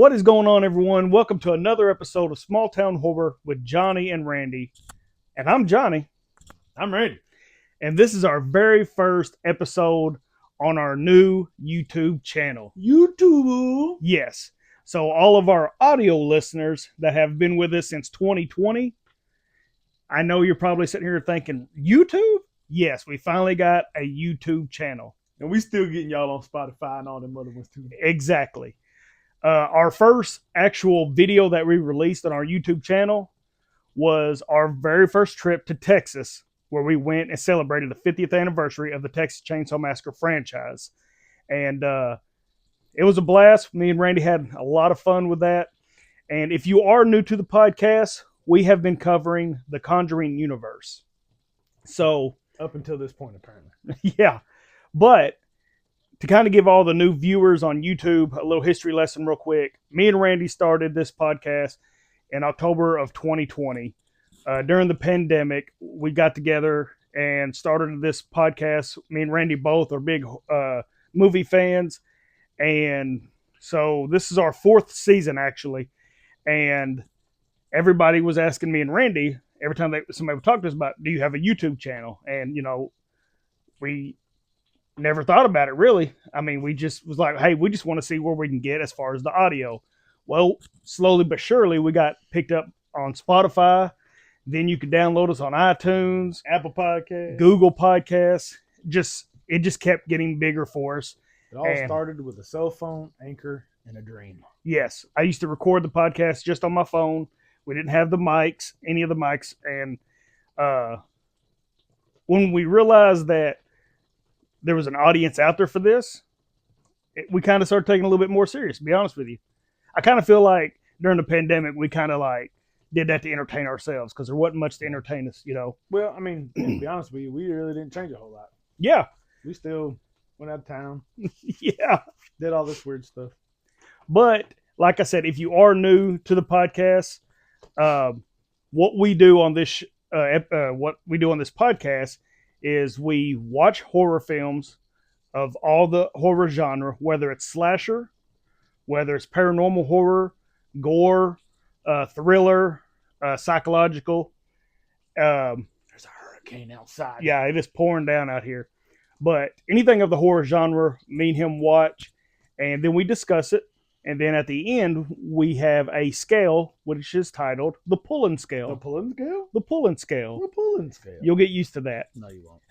What is going on, everyone? Welcome to another episode of Small Town Horror with Johnny and Randy. And I'm Johnny. I'm Randy. And this is our very first episode on our new YouTube channel. YouTube. Yes. So all of our audio listeners that have been with us since 2020, I know you're probably sitting here thinking, YouTube? Yes, we finally got a YouTube channel. And we still getting y'all on Spotify and all them other ones too. Exactly. Our first actual video that we released on our YouTube channel was our very first trip to Texas, where we went and celebrated the 50th anniversary of the Texas Chainsaw Massacre franchise. And it was a blast. Me and Randy had a lot of fun with that. And if you are new to the podcast, we have been covering the Conjuring universe. So, up until this point, apparently. Yeah. But to kind of give all the new viewers on YouTube a little history lesson real quick, me and Randy started this podcast in October of 2020. During the pandemic, we got together and started this podcast. Me and Randy both are big movie fans. And so this is our fourth season, actually. And everybody was asking me and Randy, every time somebody would talk to us about, do you have a YouTube channel? And, we never thought about it, really. I mean, we just was like, hey, we just want to see where we can get as far as the audio. Well, slowly but surely, we got picked up on Spotify. Then you could download us on iTunes, Apple Podcasts, Google Podcasts. It just kept getting bigger for us. It all started with a cell phone, anchor, and a dream. Yes, I used to record the podcast just on my phone. We didn't have any of the mics. And when we realized that there was an audience out there for this, we kind of started taking it a little bit more serious, to be honest with you. I kind of feel like during the pandemic, we kind of like did that to entertain ourselves because there wasn't much to entertain us, Well, I mean, to be honest with you, we really didn't change a whole lot. Yeah. We still went out of town. Yeah. Did all this weird stuff. But like I said, if you are new to the podcast, what we do on this podcast is we watch horror films of all the horror genre, whether it's slasher, whether it's paranormal horror, gore, thriller, psychological. There's a hurricane outside. Yeah, it is pouring down out here. But anything of the horror genre, me and him watch, and then we discuss it. And then at the end, we have a scale, which is titled the Pulling Scale. The Pulling Scale? The Pulling Scale. The Pulling Scale. You'll get used to that. No, you won't.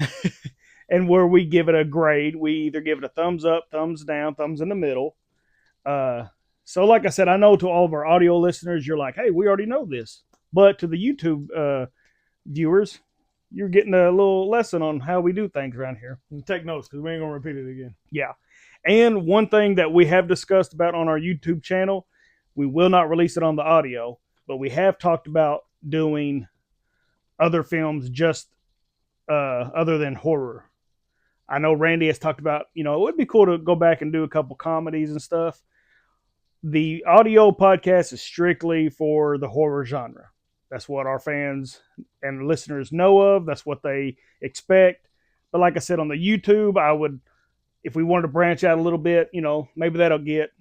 And where we give it a grade, we either give it a thumbs up, thumbs down, thumbs in the middle. So like I said, I know to all of our audio listeners, you're like, hey, we already know this. But to the YouTube viewers, you're getting a little lesson on how we do things around here. And take notes because we ain't going to repeat it again. Yeah. And one thing that we have discussed about on our YouTube channel, we will not release it on the audio, but we have talked about doing other films just other than horror. I know Randy has talked about, it would be cool to go back and do a couple comedies and stuff. The audio podcast is strictly for the horror genre. That's what our fans and listeners know of. That's what they expect. But like I said, on the YouTube, if we wanted to branch out a little bit, maybe that'll get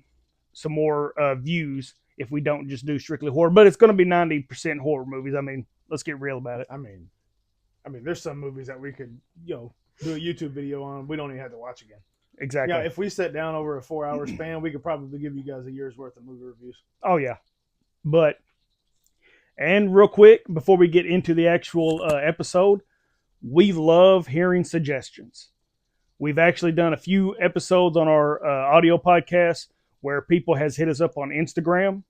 some more views if we don't just do strictly horror. But it's going to be 90% horror movies. I mean, let's get real about it. I mean, there's some movies that we could, do a YouTube video on. We don't even have to watch again. Exactly. Yeah, if we sat down over a 4-hour span, we could probably give you guys a year's worth of movie reviews. Oh, yeah. And real quick, before we get into the actual episode, we love hearing suggestions. We've actually done a few episodes on our audio podcast where people has hit us up on Instagram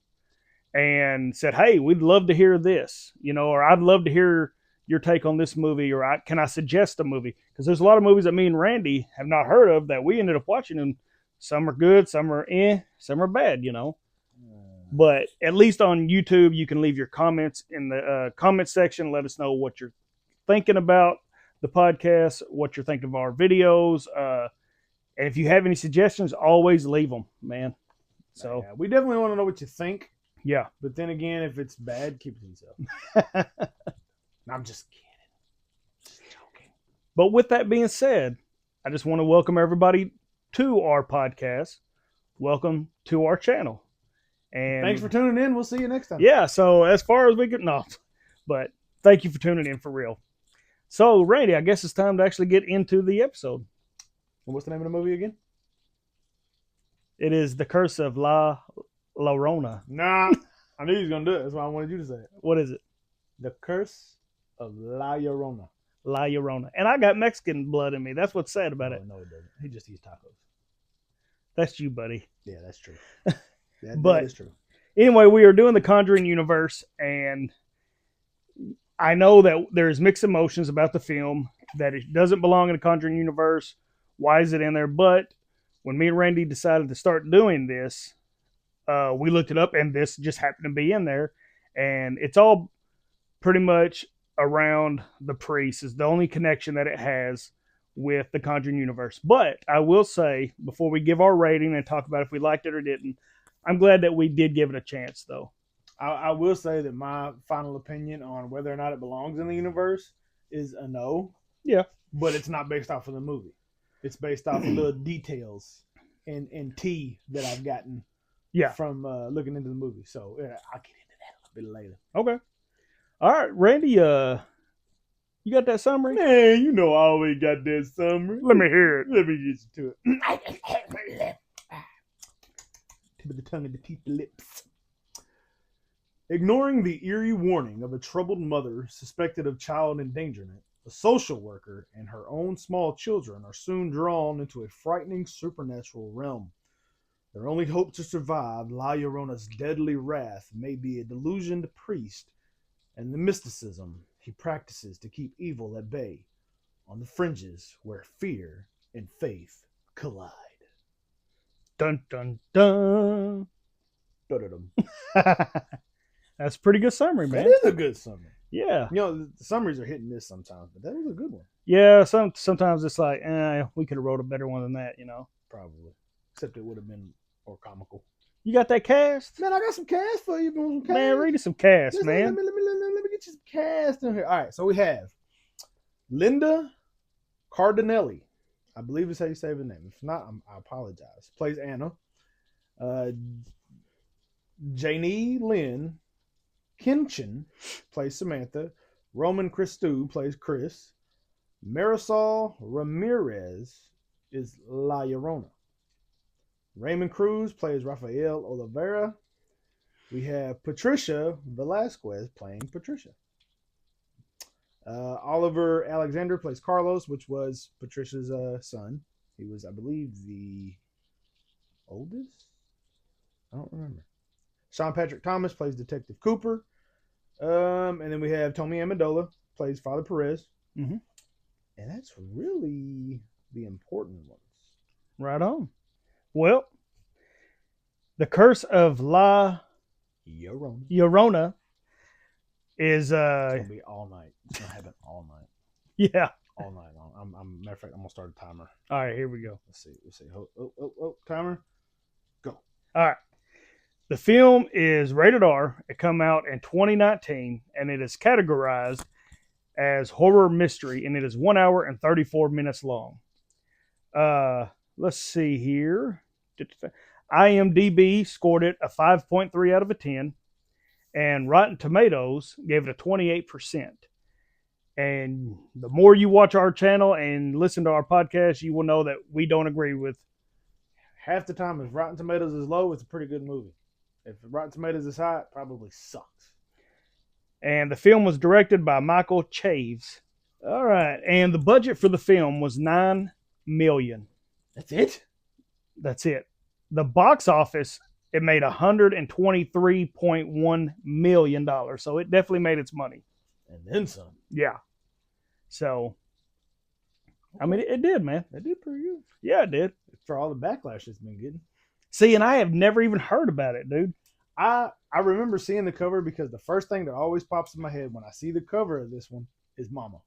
and said, hey, we'd love to hear this, or I'd love to hear your take on this movie, or can I suggest a movie? Because there's a lot of movies that me and Randy have not heard of that we ended up watching, and some are good, some are some are bad, But at least on YouTube, you can leave your comments in the comment section. Let us know what you're thinking about the podcast, what you're thinking of our videos. And if you have any suggestions, always leave them, man. So yeah, we definitely want to know what you think. Yeah. But then again, if it's bad, keep it to yourself. I'm just kidding. Just joking. But with that being said, I just want to welcome everybody to our podcast. Welcome to our channel. And Thanks for tuning in. We'll see you next time. yeah, so as far as we can, no, but thank you for tuning in for real. So, Randy, I guess it's time to actually get into the episode. And what's the name of the movie again? It is The Curse of La Llorona. Nah, I knew you was gonna do it. That's why I wanted you to say it. What is it? The Curse of La Llorona. La Llorona. And I got Mexican blood in me. That's what's sad about it. No, it doesn't. He just eats tacos. That's you, buddy. Yeah, that's true. But that is true. Anyway, we are doing the Conjuring universe, and I know that there's mixed emotions about the film, that it doesn't belong in the Conjuring universe. Why is it in there? But when me and Randy decided to start doing this, we looked it up, and this just happened to be in there. And it's all pretty much around the priest is the only connection that it has with the Conjuring universe. But I will say, before we give our rating and talk about if we liked it or didn't, I'm glad that we did give it a chance, though. I will say that my final opinion on whether or not it belongs in the universe is a no. Yeah. But it's not based off of the movie. It's based off of little details and tea that I've gotten from looking into the movie. So I'll get into that a little bit later. Okay. All right, Randy, you got that summary? Man, you know I always got that summary. Let me hear it. Let me get you to it. Tip of the tongue and the teeth, the lips. Ignoring the eerie warning of a troubled mother suspected of child endangerment, a social worker and her own small children are soon drawn into a frightening supernatural realm. Their only hope to survive La Llorona's deadly wrath may be a delusioned priest and the mysticism he practices to keep evil at bay on the fringes where fear and faith collide. Dun, dun, dun. Da-da-dum. That's a pretty good summary, man. That is a good summary. Yeah. You know, the summaries are hit and miss sometimes, but that was a good one. Yeah, sometimes it's like, we could have wrote a better one than that, you know. Probably. Except it would have been more comical. You got that cast? Man, I got some cast for you. Some cast. Man, read us some cast, Listen, man. Let me get you some cast in here. All right, so we have Linda Cardinelli. I believe is how you say the name. If not, I apologize. Plays Anna. Janie Lynn Kinchin plays Samantha. Roman Christou plays Chris. Marisol Ramirez is La Llorona. Raymond Cruz plays Rafael Oliveira. We have Patricia Velasquez playing Patricia. Oliver Alexander plays Carlos, which was Patricia's son. He was, I believe, the oldest? I don't remember. Sean Patrick Thomas plays Detective Cooper. And then we have Tommy Amendola plays Father Perez. Mm-hmm. And that's really the important ones. Right on. Well, The Curse of La Llorona is It's gonna be all night. It's gonna happen all night. Yeah. All night long. Matter of fact, I'm gonna start a timer. All right, here we go. Let's see. Oh, timer. Go. All right. The film is rated R. It came out in 2019, and it is categorized as horror mystery, and it is 1 hour and 34 minutes long. Let's see here. IMDb scored it a 5.3 out of a 10, and Rotten Tomatoes gave it a 28%. And the more you watch our channel and listen to our podcast, you will know that we don't agree with. Half the time, if Rotten Tomatoes is low, it's a pretty good movie. If Rotten Tomatoes is high, it probably sucks. And the film was directed by Michael Chaves. All right. And the budget for the film was $9 million. That's it? That's it. The box office, it made $123.1 million. So it definitely made its money. And then some. Yeah. So, I mean, it did, man. It did pretty good. Yeah, it did. For all the backlash it's been getting. See, and I have never even heard about it, dude. I remember seeing the cover because the first thing that always pops in my head when I see the cover of this one is Mama.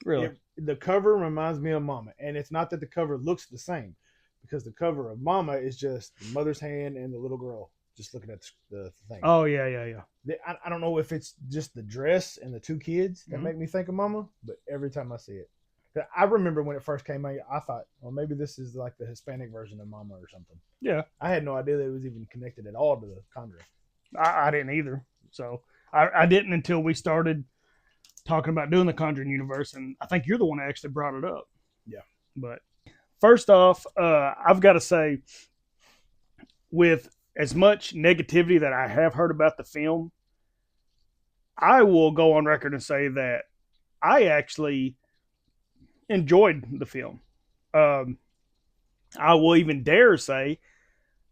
Really? The cover reminds me of Mama. And it's not that the cover looks the same, because the cover of Mama is just the mother's hand and the little girl just looking at the thing. Oh, yeah. I don't know if it's just the dress and the two kids that make me think of Mama, but every time I see it. I remember when it first came out, I thought, well, maybe this is like the Hispanic version of Mama or something. Yeah, I had no idea that it was even connected at all to the Conjuring. I didn't either. So I didn't until we started talking about doing the Conjuring universe, and I think you're the one that actually brought it up. Yeah. But first off, I've got to say, with as much negativity that I have heard about the film, I will go on record and say that I actually enjoyed the film. Um, I will even dare say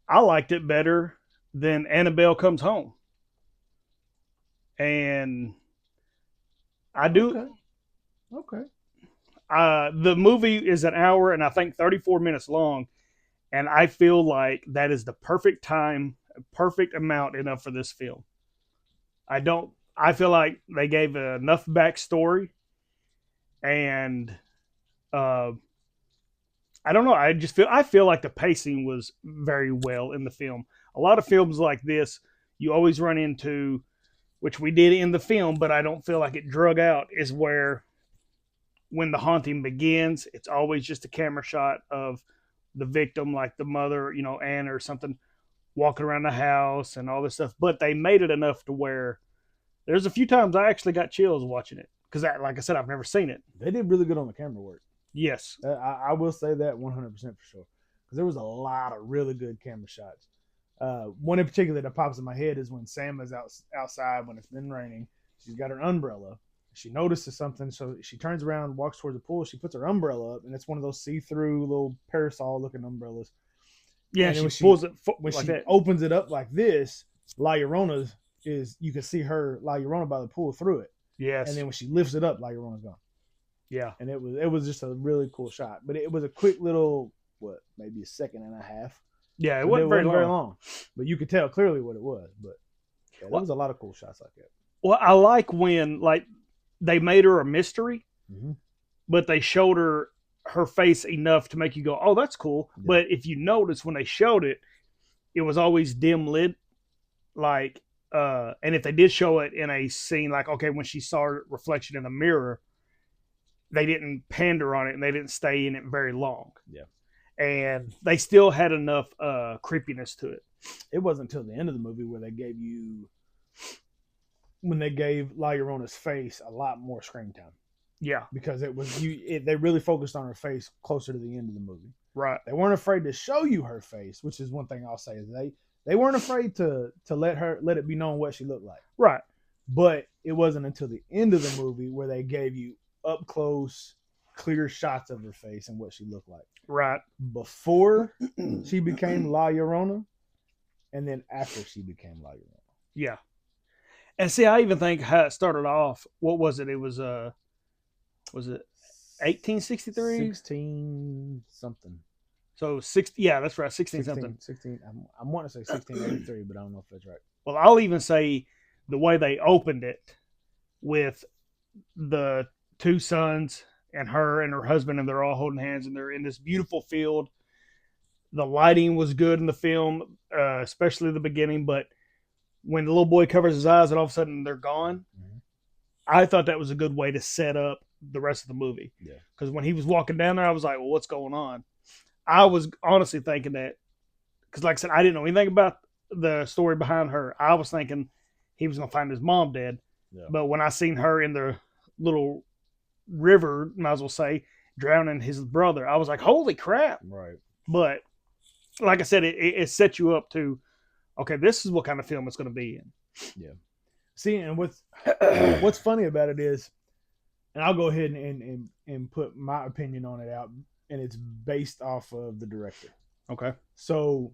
I liked it better than Annabelle Comes Home. And I do. Okay. Okay. The movie is an hour and I think 34 minutes long. And I feel like that is the perfect time, perfect amount enough for this film. I feel like they gave enough backstory and uh, I don't know. I feel like the pacing was very well in the film. A lot of films like this, you always run into, which we did in the film, but I don't feel like it drug out. Is where when the haunting begins, it's always just a camera shot of the victim, like the mother, Anne or something, walking around the house and all this stuff. But they made it enough to where there's a few times I actually got chills watching it because, like I said, I've never seen it. They did really good on the camera work. Yes, I will say that 100% for sure. Because there was a lot of really good camera shots. One in particular that pops in my head is when Sam is outside when it's been raining. She's got her umbrella. She notices something, so she turns around, walks towards the pool. She puts her umbrella up, and it's one of those see-through little parasol-looking umbrellas. yeah. And she pulls it when like she that. opens it up like this. La Llorona you can see her La Llorona by the pool through it. Yes, And then when she lifts it up, La Llorona's gone. yeah, And it was just a really cool shot. But it was a quick little maybe a second and a half. yeah. It So wasn't very long. But you could tell clearly what it was. But yeah, there Well, was a lot of cool shots like that. well, I like when they made her a mystery, Mm-hmm. but they showed her face enough to make you go, "Oh, that's cool." Yeah. But if you notice when they showed it, it was always dim lit, and if they did show it in a scene, like okay, when she saw her reflection in the mirror, they didn't pander on it and they didn't stay in it very long. Yeah. And they still had enough creepiness to it. It wasn't until the end of the movie where they gave La Llorona's face a lot more screen time. Yeah. Because they really focused on her face closer to the end of the movie. Right. They weren't afraid to show you her face, which is one thing I'll say is they weren't afraid to let it be known what she looked like. Right. But it wasn't until the end of the movie where they gave you up close, clear shots of her face and what she looked like. Right. Before she became La Llorona, and then after she became La Llorona. Yeah. And see, I even think how it started off. What was it? It was it 1863? 16 something. So 60. Yeah, that's right. 16 something. 16. I want to say 1683, but I don't know if that's right. Well, I'll even say the way they opened it with the two sons and her husband, and they're all holding hands and they're in this beautiful field. The lighting was good in the film, especially the beginning, but when the little boy covers his eyes and all of a sudden they're gone, Mm-hmm. I thought that was a good way to set up the rest of the movie. Yeah. Because when he was walking down there, I was like, well, what's going on? I was honestly thinking that, because like I said, I didn't know anything about the story behind her. I was thinking he was going to find his mom dead. Yeah. But when I seen her in the little river, might as well say, drowning his brother, I was like, holy crap. Right. But like I said, it set you up to, okay, this is what kind of film it's going to be in. Yeah. See, and what's funny about it is, and I'll go ahead and put my opinion on it out, and it's based off of the director. Okay. So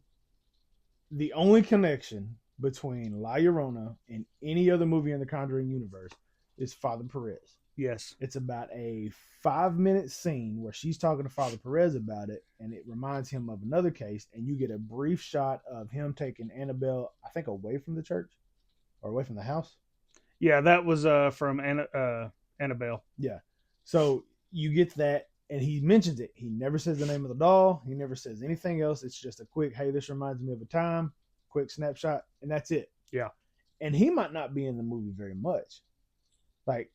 the only connection between La Llorona and any other movie in the Conjuring universe is Father Perez. Yes. It's about a 5-minute scene where she's talking to Father Perez about it, and it reminds him of another case, and you get a brief shot of him taking Annabelle, I think, away from the church or away from the house. Yeah, that was from Annabelle. Yeah. So you get that, and he mentions it. He never says the name of the doll. He never says anything else. It's just a quick, hey, this reminds me of a time, quick snapshot, and that's it. Yeah. And he might not be in the movie very much. Like,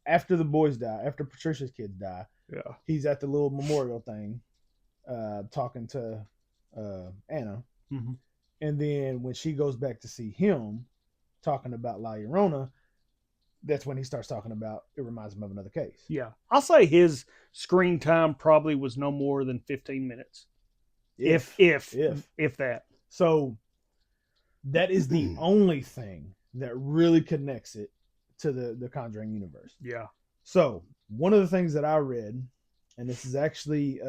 after the boys die, after Patricia's kids die, Yeah. He's at the little memorial thing, talking to Anna. Mm-hmm. And then when she goes back to see him talking about La Llorona, that's when he starts talking about it reminds him of another case. Yeah. I'll say his screen time probably was no more than 15 minutes. If if that. So that is the only thing that really connects it to the Conjuring universe. Yeah. So one of the things that I read, and this is actually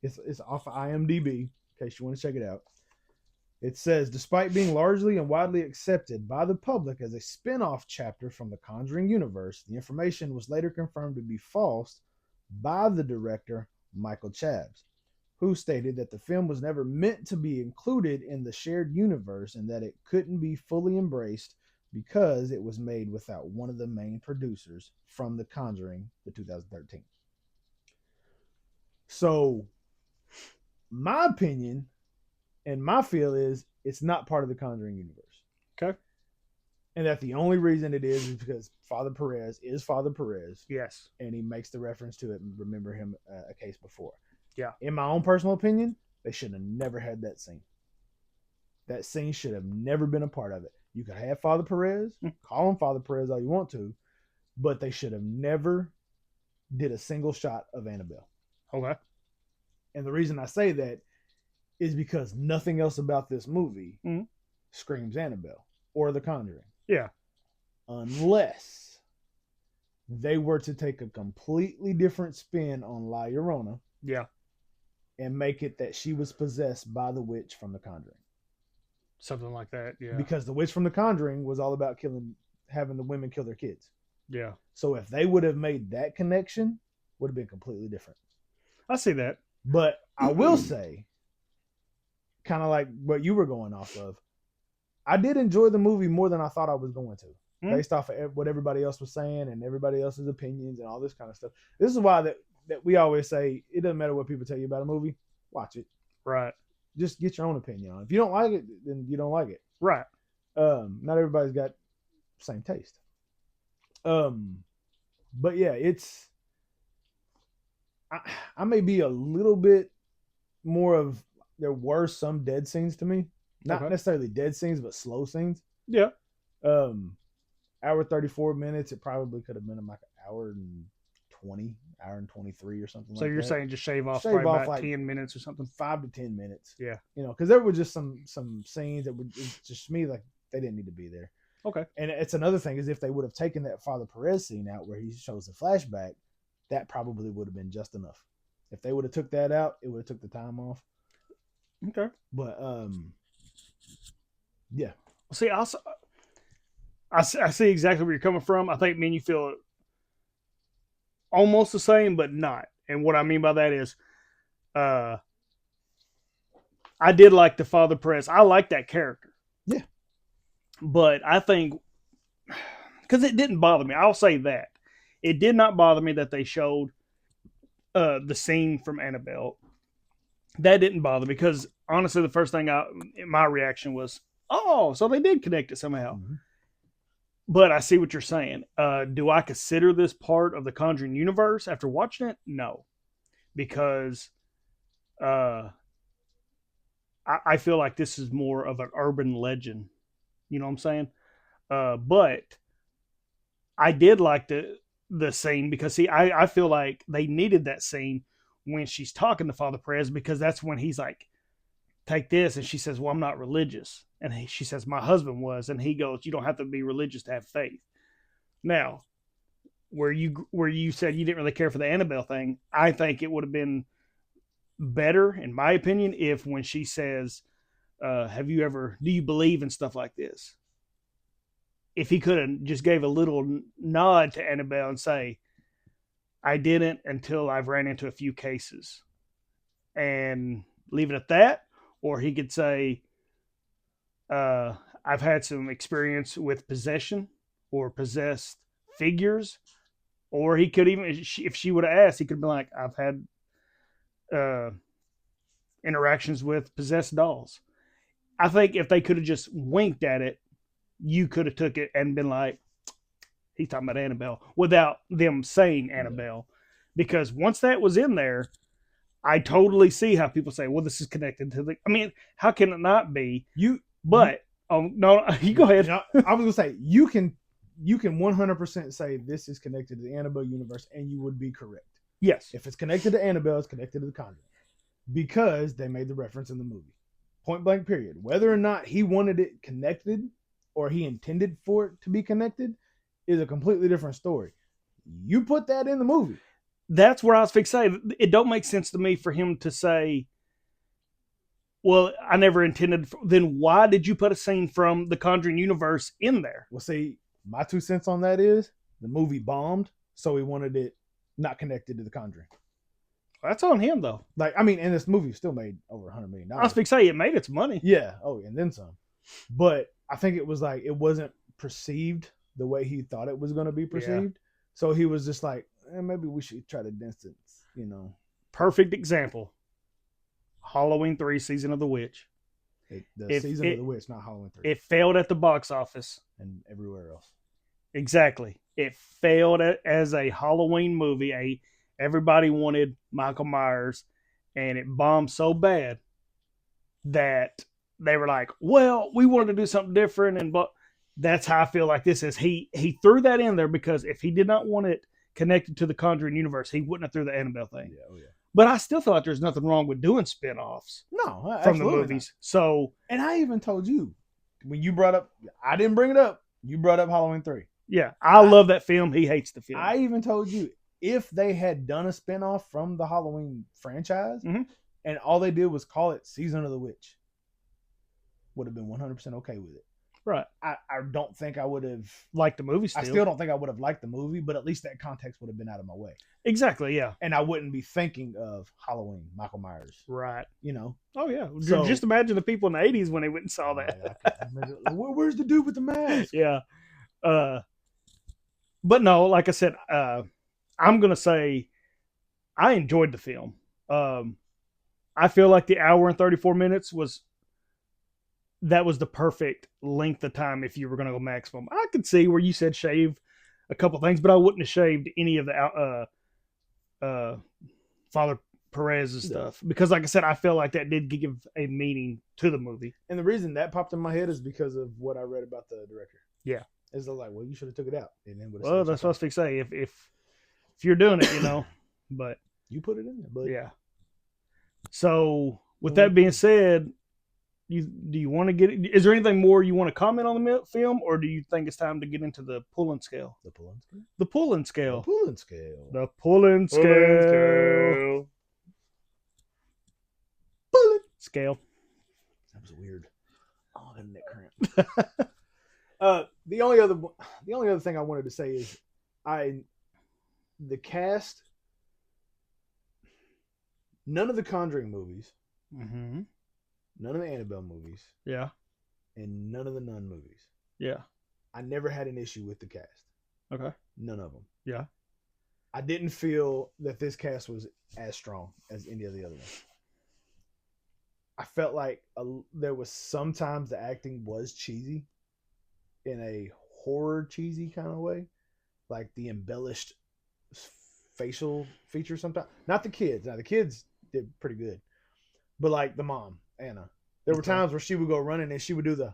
it's off of IMDb in case you want to check it out. It says, despite being largely and widely accepted by the public as a spin-off chapter from the Conjuring universe, the information was later confirmed to be false by the director Michael Chaves, who stated that the film was never meant to be included in the shared universe and that it couldn't be fully embraced because it was made without one of the main producers from The Conjuring, the 2013. So, my opinion and my feel is it's not part of the Conjuring universe. Okay. And that the only reason it is because Father Perez is Father Perez. Yes. And he makes the reference to it and remember him a case before. Yeah. In my own personal opinion, they should have never had that scene. That scene should have never been a part of it. You could have Father Perez, call him Father Perez all you want to, but they should have never did a single shot of Annabelle. Okay. And the reason I say that is because nothing else about this movie screams Annabelle or The Conjuring. Yeah. Unless they were to take a completely different spin on La Llorona. Yeah. And make it that she was possessed by the witch from The Conjuring. Something like that, yeah. Because the witch from The Conjuring was all about having the women kill their kids. Yeah. So if they would have made that connection, would have been completely different. I see that. But I will say, kind of like what you were going off of, I did enjoy the movie more than I thought I was going to, based off of what everybody else was saying and everybody else's opinions and all this kind of stuff. This is why that we always say it doesn't matter what people tell you about a movie, watch it. Right. Just get your own opinion on it. If you don't like it, then you don't like it. Right. Not everybody's got the same taste. But yeah, it's I may be a little bit more of there were some dead scenes to me. Not necessarily dead scenes, but slow scenes. Yeah. Hour 34 minutes, it probably could have been like an hour and 20, hour and 23 or something so like that. So you're saying just shave off about like 10 minutes or something? 5 to 10 minutes. Yeah. You know, because there were just some scenes that would just me like they didn't need to be there. Okay. And it's another thing is if they would have taken that Father Perez scene out where he shows the flashback, that probably would have been just enough. If they would have took that out, it would have took the time off. Okay. But yeah. See, I see exactly where you're coming from. I think me and you feel almost the same, but not. And what I mean by that is, I did like the Father Perez. I like that character. Yeah. But I think, because it didn't bother me. I'll say that. It did not bother me that they showed the scene from Annabelle. That didn't bother me because honestly, the first thing my reaction was, oh, so they did connect it somehow. Mm-hmm. But I see what you're saying. Do I consider this part of the Conjuring universe after watching it? No, because I feel like this is more of an urban legend. You know what I'm saying? But I did like the scene because see, I feel like they needed that scene when she's talking to Father Perez because that's when he's like, take this, and she says, well, I'm not religious, and she says my husband was, and he goes, you don't have to be religious to have faith. Now, where you said you didn't really care for the Annabelle thing, I think it would have been better, in my opinion, if when she says, do you believe in stuff like this? If he could have just gave a little nod to Annabelle and say, I didn't until I've ran into a few cases, and leave it at that. Or he could say, I've had some experience with possession or possessed figures. Or he could even, if she would have asked, he could be like, I've had interactions with possessed dolls. I think if they could have just winked at it, you could have took it and been like, he's talking about Annabelle, without them saying Annabelle. because once that was in there, I totally see how people say, well, this is connected to the. I mean, how can it not be? But, oh, no, you go ahead. I was going to say, you can 100% say this is connected to the Annabelle universe, and you would be correct. Yes. If it's connected to Annabelle, it's connected to the Conjuring. Because they made the reference in the movie. Point blank, period. Whether or not he wanted it connected or he intended for it to be connected is a completely different story. You put that in the movie. That's where I was fixated. It don't make sense to me for him to say, well, I never intended. Then why did you put a scene from the Conjuring universe in there? Well, see, my 2 cents on that is the movie bombed, so he wanted it not connected to the Conjuring. That's on him, though. Like, I mean, and this movie still made over $100 million. I was fixated. It made its money. Yeah. Oh, and then some. But I think it was like, it wasn't perceived the way he thought it was going to be perceived. Yeah. So he was just like, maybe we should try to distance, Perfect example. Halloween 3, Season of the Witch. Season of the Witch, not Halloween 3. It failed at the box office. And everywhere else. Exactly. It failed as a Halloween movie. Everybody wanted Michael Myers, and it bombed so bad that they were like, well, we wanted to do something different. But that's how I feel like this is. He threw that in there because if he did not want it connected to the Conjuring universe, he wouldn't have threw the Annabelle thing. Yeah, oh yeah. But I still thought there's nothing wrong with doing spinoffs. No, from the movies. Not. So, and I even told you when you brought up, I didn't bring it up. You brought up Halloween 3. Yeah, I love that film. He hates the film. I even told you if they had done a spinoff from the Halloween franchise, and all they did was call it Season of the Witch, would have been 100% okay with it. Right. I don't think I would have liked the movie. I still don't think I would have liked the movie, but at least that context would have been out of my way. Exactly, yeah. And I wouldn't be thinking of Halloween, Michael Myers. Right. Oh, yeah. So, just imagine the people in the 80s when they went and saw that. Yeah, where's the dude with the mask? Yeah. But no, like I said, I'm going to say I enjoyed the film. I feel like the hour and 34 minutes was the perfect length of time if you were going to go maximum. I could see where you said shave a couple things, but I wouldn't have shaved any of the Father Perez's stuff because, like I said, I feel like that did give a meaning to the movie. And the reason that popped in my head is because of what I read about the director. Yeah, is like, well, you should have took it out. And then that's what I was fixing to say. If you're doing it, but you put it in there. But yeah. So with that being said, do you want to get? Is there anything more you want to comment on the film, or do you think it's time to get into the pulling scale? The pulling scale. The pulling scale. The pulling scale. The pulling scale. Pulling scale. That was weird. Oh, I got a neck cramp. The only other thing I wanted to say is the cast. None of the Conjuring movies. Mm-hmm. None of the Annabelle movies. Yeah. And none of the Nun movies. Yeah. I never had an issue with the cast. Okay. None of them. Yeah. I didn't feel that this cast was as strong as any of the other ones. I felt like there was sometimes the acting was cheesy in a horror cheesy kind of way. Like the embellished facial features sometimes. Not the kids. Now the kids did pretty good. But like the mom, Anna. There were times where she would go running and she would do the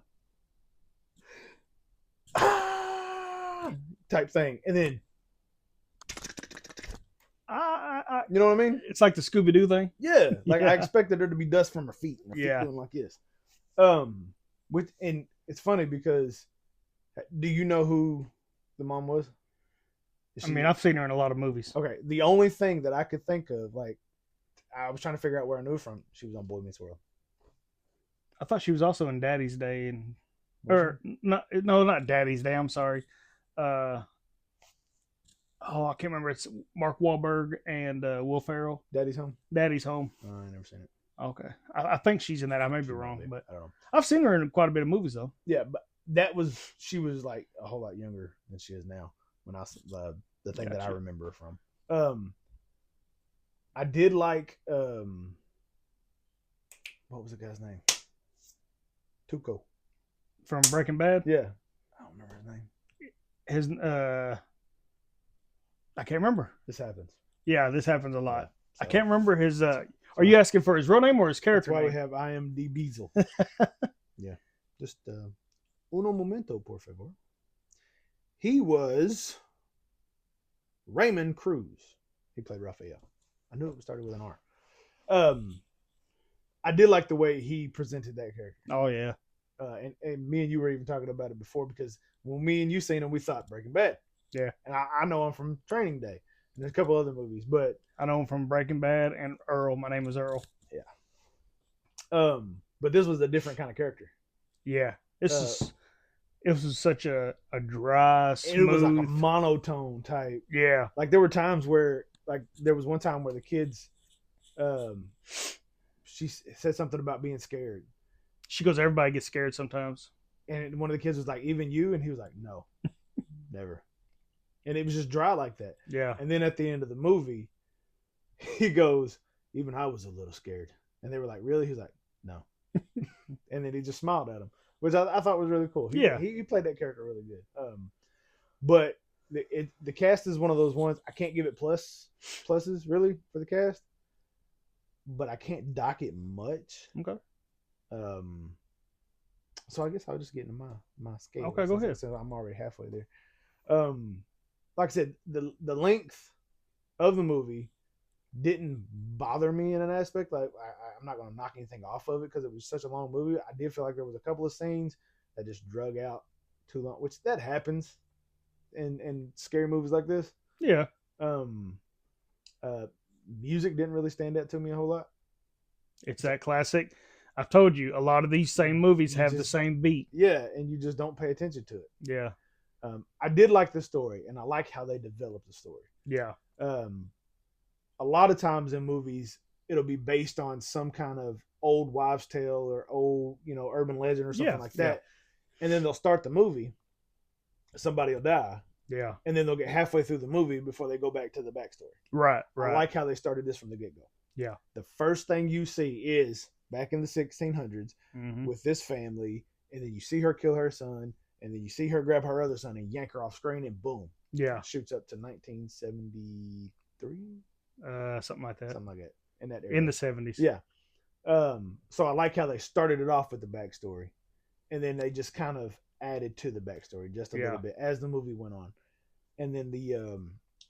type thing. And then you know what I mean? It's like the Scooby-Doo thing. Yeah. Like I expected there to be dust from her feet. And her feet doing like this. And it's funny because do you know who the mom was? I've seen her in a lot of movies. Okay. The only thing that I could think of, like, I was trying to figure out where I knew her from. She was on Boy Meets World. I thought she was also in Daddy's Day not Daddy's Day. I'm sorry. I can't remember. It's Mark Wahlberg and Will Ferrell. Daddy's Home. Daddy's Home. I never seen it. Okay, I think she's in that. I may be wrong, but I don't know. I've seen her in quite a bit of movies though. Yeah, but she was like a whole lot younger than she is now. When the thing that I remember her from. I did like what was the guy's name? Tuco from Breaking Bad. Yeah, I don't remember his name. I can't remember. This happens. Yeah, this happens a lot. Yeah, I so can't remember his. Are you asking for his real name or his that's character why we name? have IMDb Beazle. Yeah, just uno momento, por favor. He was Raymond Cruz. He played Raphael. I knew it started with an R. Um, I did like the way he presented that character. Oh yeah, And me and you were even talking about it before because when me and you seen him, we thought Breaking Bad. yeah. And I know him from Training Day and there's a couple other movies, but I know him from Breaking Bad and Earl. My name is Earl. yeah. But this was a different kind of character. Yeah, this Uh, is. It was such a dry, It was like a smooth. monotone type. Yeah, Like there were times where, like there was one time where the kids, she said something about being scared, she goes. Everybody gets scared sometimes. and one of the kids was like, "Even you?" And he was like, "No, never." And it was just dry like that. Yeah, And then at the end of the movie, he goes, "Even I was a little scared." And they were like, "Really?" He was like, "No." And then he just smiled at him, which I thought was really cool. He played that character really good. But the cast is one of those ones I can't give it pluses really for the cast, but I can't dock it much. Okay. So I guess I'll just get into my scale. Okay, go ahead. Since I'm already halfway there. Like I said, the length of the movie didn't bother me in an aspect. Like I'm not going to knock anything off of it because it was such a long movie. I did feel like there was a couple of scenes that just drug out too long, which that happens in scary movies like this. Yeah. Music didn't really stand out to me a whole lot. It's that classic. I've told you, a lot of these same movies have the same beat. Yeah, and you just don't pay attention to it. Yeah. I did like the story, and I like how they developed the story. Yeah. A lot of times in movies, it'll be based on some kind of old wives' tale or old, urban legend or something like that. Yeah. And then they'll start the movie, somebody will die. Yeah. And then they'll get halfway through the movie before they go back to the backstory. Right. I like how they started this from the get-go. Yeah. The first thing you see is back in the 1600s with this family, and then you see her kill her son, and then you see her grab her other son and yank her off screen, and boom. Yeah. Shoots up to 1973? Something like that. Something like that. In that area. In the 70s. Yeah. So I like how they started it off with the backstory, and then they just kind of added to the backstory just a little bit as the movie went on. And then the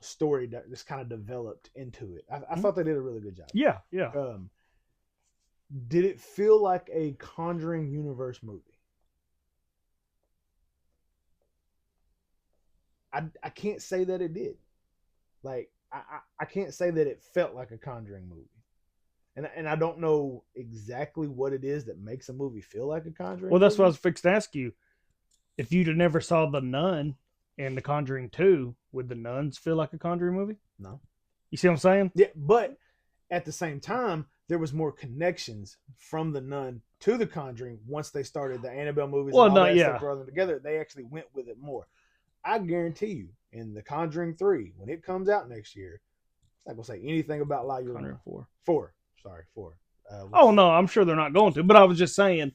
story that just kind of developed into it. I thought they did a really good job. Yeah, yeah. Did it feel like a Conjuring universe movie? I can't say that it did. Like I can't say that it felt like a Conjuring movie. And I don't know exactly what it is that makes a movie feel like a Conjuring Well, that's movie. what I was fixed to ask you. If you'd have never saw The Nun and The Conjuring 2, would The Nuns feel like a Conjuring movie? No. You see what I'm saying? Yeah, but at the same time, there was more connections from The Nun to The Conjuring once they started the Annabelle movies and all that stuff rather together. They actually went with it more. I guarantee you, in The Conjuring 3, when it comes out next year, it's not going to say anything about La Llorona. 4. Sorry, 4. Oh, no, I'm sure they're not going to. But I was just saying,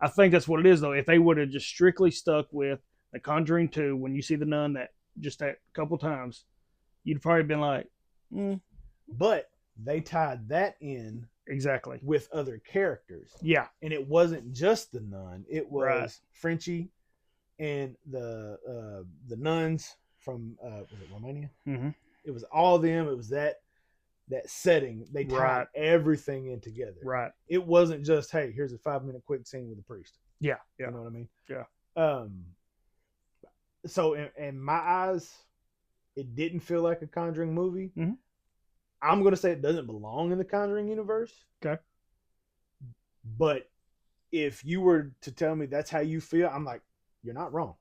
I think that's what it is, though. If they would have just strictly stuck with The Conjuring 2, when you see The Nun that couple times, you'd probably been like, But they tied that in exactly with other characters. Yeah. And it wasn't just the nun. It was Frenchie and the nuns from was it Romania? Mm-hmm. It was all of them. It was that setting. They tied everything in together. Right. It wasn't just, hey, here's a 5-minute quick scene with a priest. Yeah. Yeah. You know what I mean? Yeah. So in my eyes, it didn't feel like a Conjuring movie. Mm-hmm. I'm going to say it doesn't belong in the Conjuring universe. Okay. But if you were to tell me that's how you feel, I'm like, you're not wrong.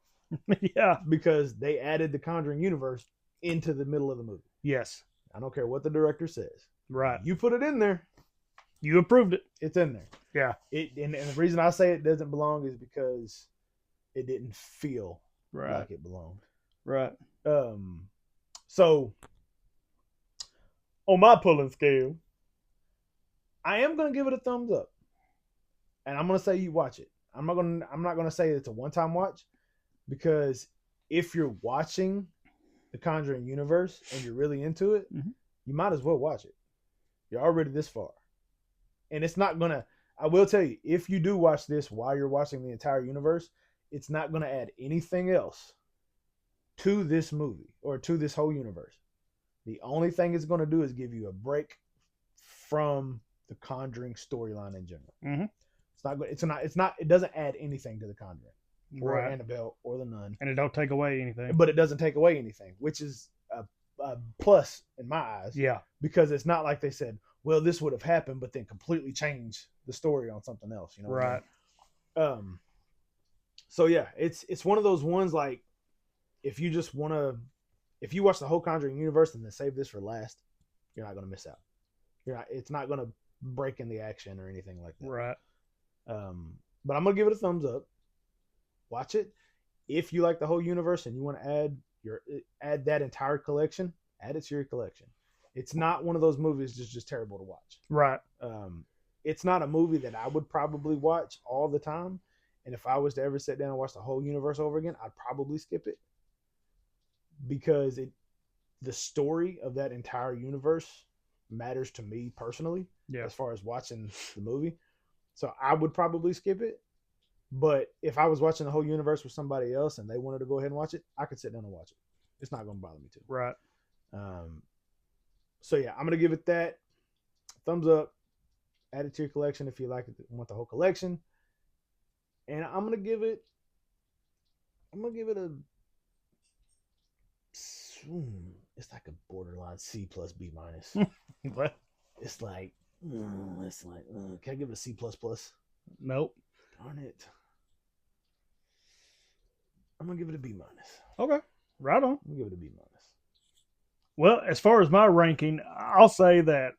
Yeah. Because they added the Conjuring universe into the middle of the movie. Yes. I don't care what the director says. Right. You put it in there. You approved it. It's in there. Yeah. And the reason I say it doesn't belong is because it didn't feel like it belonged. Right. So on my pulling scale, I am going to give it a thumbs up. And I'm going to say you watch it. I'm not going to say it's a one-time watch, because if you're watching the Conjuring universe and you're really into it, you might as well watch it. You're already this far. And it's not going to, I will tell you, if you do watch this while you're watching the entire universe, it's not going to add anything else to this movie or to this whole universe. The only thing it's going to do is give you a break from the Conjuring storyline in general. Mm-hmm. It doesn't add anything to the Conjuring or Right. Annabelle or the Nun. And it don't take away anything. But it doesn't take away anything, which is a plus in my eyes. Yeah. Because it's not like they said, well, this would have happened, but then completely change the story on something else. You know, right? I mean? So yeah, it's one of those ones like if you just want to, if you watch the whole Conjuring universe and then save this for last, you're not going to miss out. It's not going to break in the action or anything like that. Right. But I'm gonna give it a thumbs up. Watch it. If you like the whole universe and you want to add that entire collection, add it to your collection. It's not one of those movies that's just terrible to watch. Right. It's not a movie that I would probably watch all the time. And if I was to ever sit down and watch the whole universe over again, I'd probably skip it because the story of that entire universe matters to me personally. Yeah. As far as watching the movie. So I would probably skip it. But if I was watching the whole universe with somebody else and they wanted to go ahead and watch it, I could sit down and watch it. It's not going to bother me too. Right. So yeah, I'm going to give it that thumbs up. Add it to your collection if you like it, want the whole collection. And I'm going to give it a, it's like a borderline C plus B minus. What? It's like, can I give it a C plus plus? Nope. Darn it. I'm gonna give it a B minus. Okay. Right on. I'm gonna give it a B minus. Well, as far as my ranking, I'll say that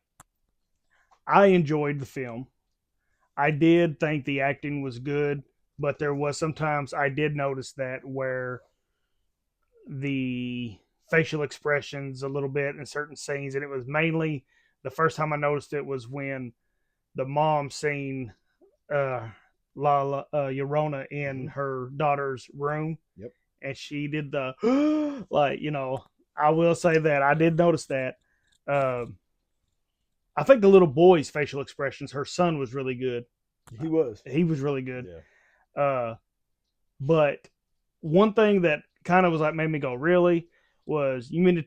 I enjoyed the film. I did think the acting was good, but there was sometimes I did notice that where the facial expressions a little bit in certain scenes, and it was mainly the first time I noticed it was when the mom seen Llorona in her daughter's room. Yep. And she did the like, I will say that I did notice that. I think the little boy's facial expressions, her son was really good. He was really good. Yeah. But one thing that kind of was like made me go, really, was you mean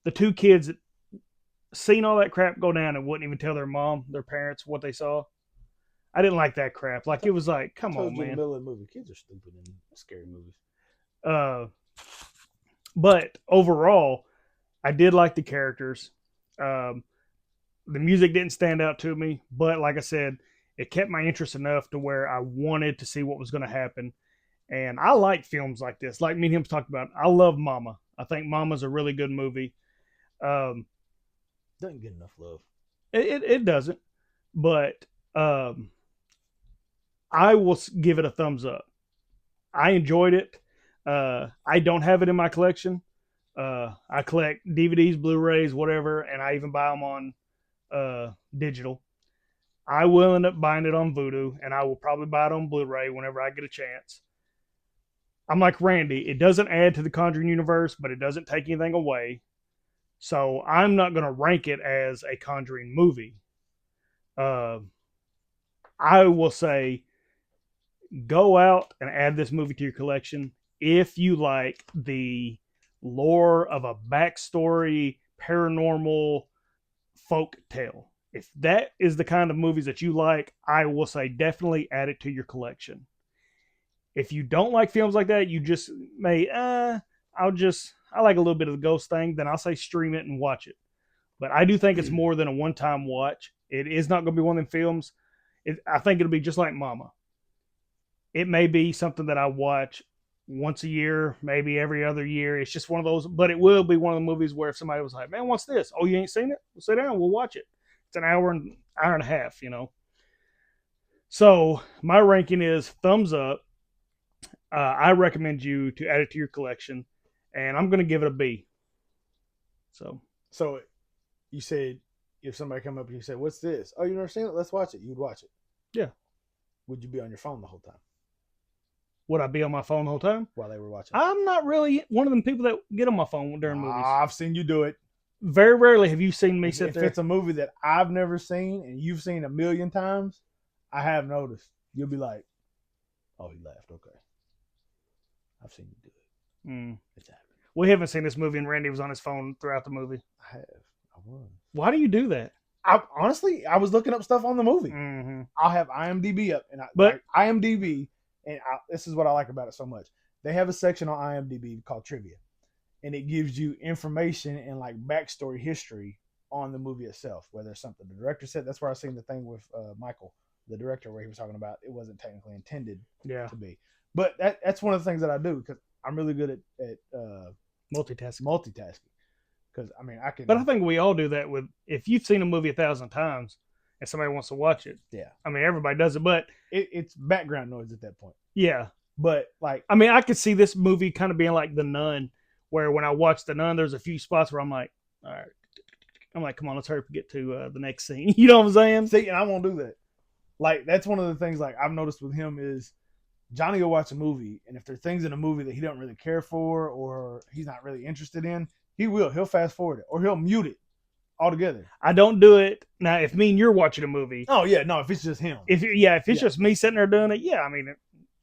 the two kids that seen all that crap go down and wouldn't even tell their parents what they saw. I didn't like that crap. Like, it was like, come on, man. In the middle of the movie, kids are stupid in scary movies. But overall, I did like the characters. The music didn't stand out to me, but like I said, it kept my interest enough to where I wanted to see what was going to happen. And I like films like this. Like me and him talked about, I love Mama. I think Mama's a really good movie. Doesn't get enough love. It doesn't, but I will give it a thumbs up. I enjoyed it. I don't have it in my collection. I collect DVDs, Blu-rays, whatever, and I even buy them on digital. I will end up buying it on Vudu, and I will probably buy it on Blu-ray whenever I get a chance. I'm like Randy. It doesn't add to the Conjuring universe, but it doesn't take anything away. So I'm not going to rank it as a Conjuring movie. I will say, go out and add this movie to your collection if you like the lore of a backstory, paranormal folk tale. If that is the kind of movies that you like, I will say definitely add it to your collection. If you don't like films like that, you just may, I like a little bit of the ghost thing, then I'll say stream it and watch it. But I do think it's more than a one-time watch. It is not going to be one of them films. I think it'll be just like Mama. It may be something that I watch once a year, maybe every other year. It's just one of those, but it will be one of the movies where if somebody was like, man, what's this? Oh, you ain't seen it? Well, sit down, we'll watch it. It's an hour and a half, So my ranking is thumbs up. I recommend you to add it to your collection, and I'm going to give it a B. So you said if somebody come up and you said, what's this? Oh, you never seen it? Let's watch it. You'd watch it. Yeah. Would you be on your phone the whole time? Would I be on my phone the whole time? While they were watching? I'm not really one of them people that get on my phone during movies. I've seen you do it. very rarely have you seen me sit If there. it's a movie that I've never seen and you've seen a million times, I have noticed. You'll be like, "Oh, he laughed. Okay, I've seen you do it. Mm. It's happening." We haven't seen this movie, and Randy was on his phone throughout the movie. I have. I was. Why do you do that? I was looking up stuff on the movie. Mm-hmm. I'll have IMDb up, and But IMDb, and this is what I like about it so much. They have a section on IMDb called trivia, and it gives you information and like backstory history on the movie itself, whether it's something the director said. That's where I seen the thing with Michael, the director, where he was talking about it wasn't technically intended to be. But that's one of the things that I do because I'm really good at multitasking. Because I mean, I can. But I think we all do that with if you've seen a movie 1,000 times and somebody wants to watch it. Yeah. I mean, everybody does it, but it's background noise at that point. Yeah. But like, I mean, I could see this movie kind of being like The Nun, where when I watch The Nun, there's a few spots where I'm like, all right, come on, let's hurry up and get to the next scene. You know what I'm saying? See, and I won't do that. Like, that's one of the things like I've noticed with him is Johnny will watch a movie, and if there are things in a movie that he don't really care for or he's not really interested in, he'll fast forward it or he'll mute it altogether. I don't do it now. If me and you're watching a movie, oh yeah, no, if it's just him, if it's just me sitting there doing it, yeah, I mean,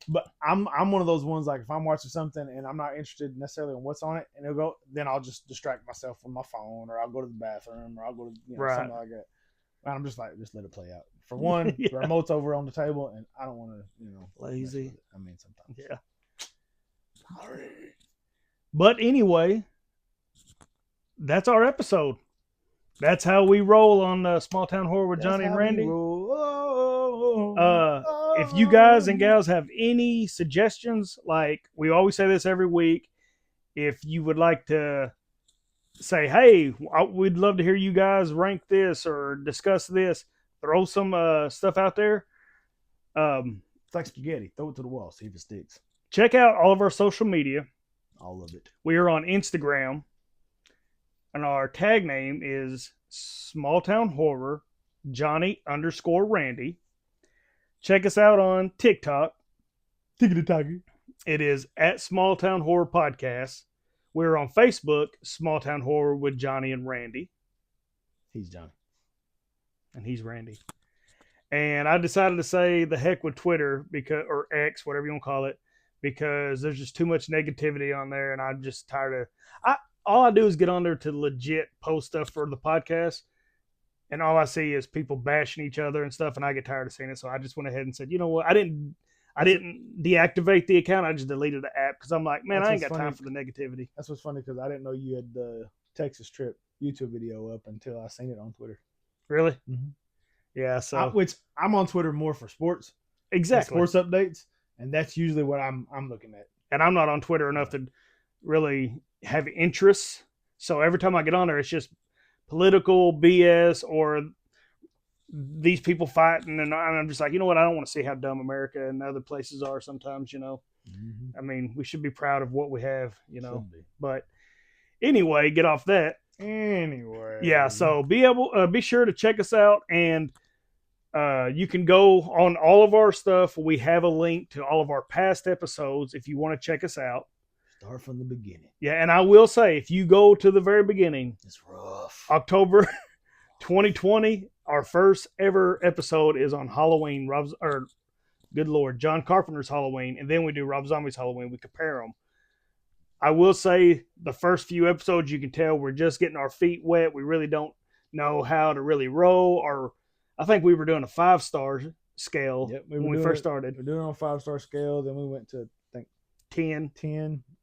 but I'm one of those ones like if I'm watching something and I'm not interested necessarily in what's on it, and then I'll just distract myself from my phone, or I'll go to the bathroom, or I'll go to something like that. And I'm just like, just let it play out. For one, the remote's over on the table, and I don't want to, lazy. I mean, sometimes. Yeah. But anyway, that's our episode. That's how we roll on Small Town Horror with Johnny and Randy. If you guys and gals have any suggestions, like we always say this every week, if you would like to say, hey, we'd love to hear you guys rank this or discuss this, throw some stuff out there. It's like spaghetti. Throw it to the wall, see if it sticks. Check out all of our social media. All of it. We are on Instagram, and our tag name is Small Town Horror Johnny_Randy. Check us out on TikTok. Tickety-tocky. It is at Small Town Horror Podcast. We're on Facebook, Small Town Horror with Johnny and Randy. He's Johnny. And he's Randy. And I decided to say the heck with Twitter, or X, whatever you want to call it, because there's just too much negativity on there, and I'm just tired of... all I do is get on there to legit post stuff for the podcast, and all I see is people bashing each other and stuff, and I get tired of seeing it. So I just went ahead and said, you know what? I didn't deactivate the account. I just deleted the app because I'm like, man, I ain't got time for the negativity. That's what's funny because I didn't know you had the Texas trip YouTube video up until I seen it on Twitter. Really? Mm-hmm. Yeah. So which I'm on Twitter more for sports, exactly, sports updates, and that's usually what I'm looking at. And I'm not on Twitter enough to really have interests. So every time I get on there, it's just political BS or these people fighting, and I'm just like, you know what? I don't want to see how dumb America and other places are sometimes. Mm-hmm. I mean, we should be proud of what we have. But anyway, get off that. Anyway, yeah. So be sure to check us out, and you can go on all of our stuff. We have a link to all of our past episodes if you want to check us out. Start from the beginning. Yeah, and I will say, if you go to the very beginning, it's rough. October 2020, our first ever episode is on Halloween. Good Lord, John Carpenter's Halloween, and then we do Rob Zombie's Halloween. We compare them. I will say, the first few episodes, you can tell we're just getting our feet wet. We really don't know how to really roll. Or I think we were doing a 5-star scale when we first started. We're doing it on a 5-star scale. Then we went to 10,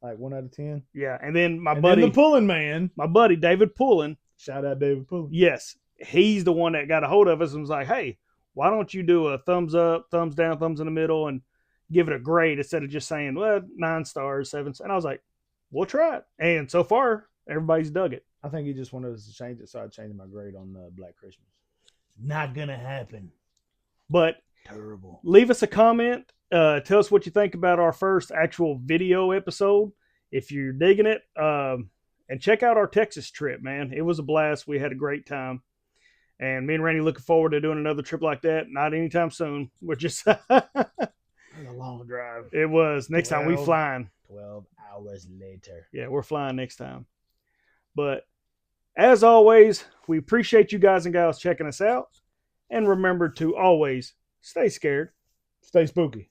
like 1 out of 10. Yeah, and then my buddy, the Pullen man, my buddy David Pullen. Shout out David Pullen. Yes, he's the one that got a hold of us and was like, "Hey, why don't you do a thumbs up, thumbs down, thumbs in the middle, and give it a grade instead of just saying 9 stars, 7?" And I was like, "We'll try it." And so far, everybody's dug it. I think he just wanted us to change it, so I changed my grade on Black Christmas. Not gonna happen. But terrible. Leave us a comment. Tell us what you think about our first actual video episode, if you're digging it. And check out our Texas trip, man. It was a blast. We had a great time. And me and Randy looking forward to doing another trip like that. Not anytime soon. We're just... It was a long drive. It was. Next time we flying. 12 hours later. Yeah, we're flying next time. But As always, we appreciate you guys and gals checking us out. And remember to always stay scared. Stay spooky.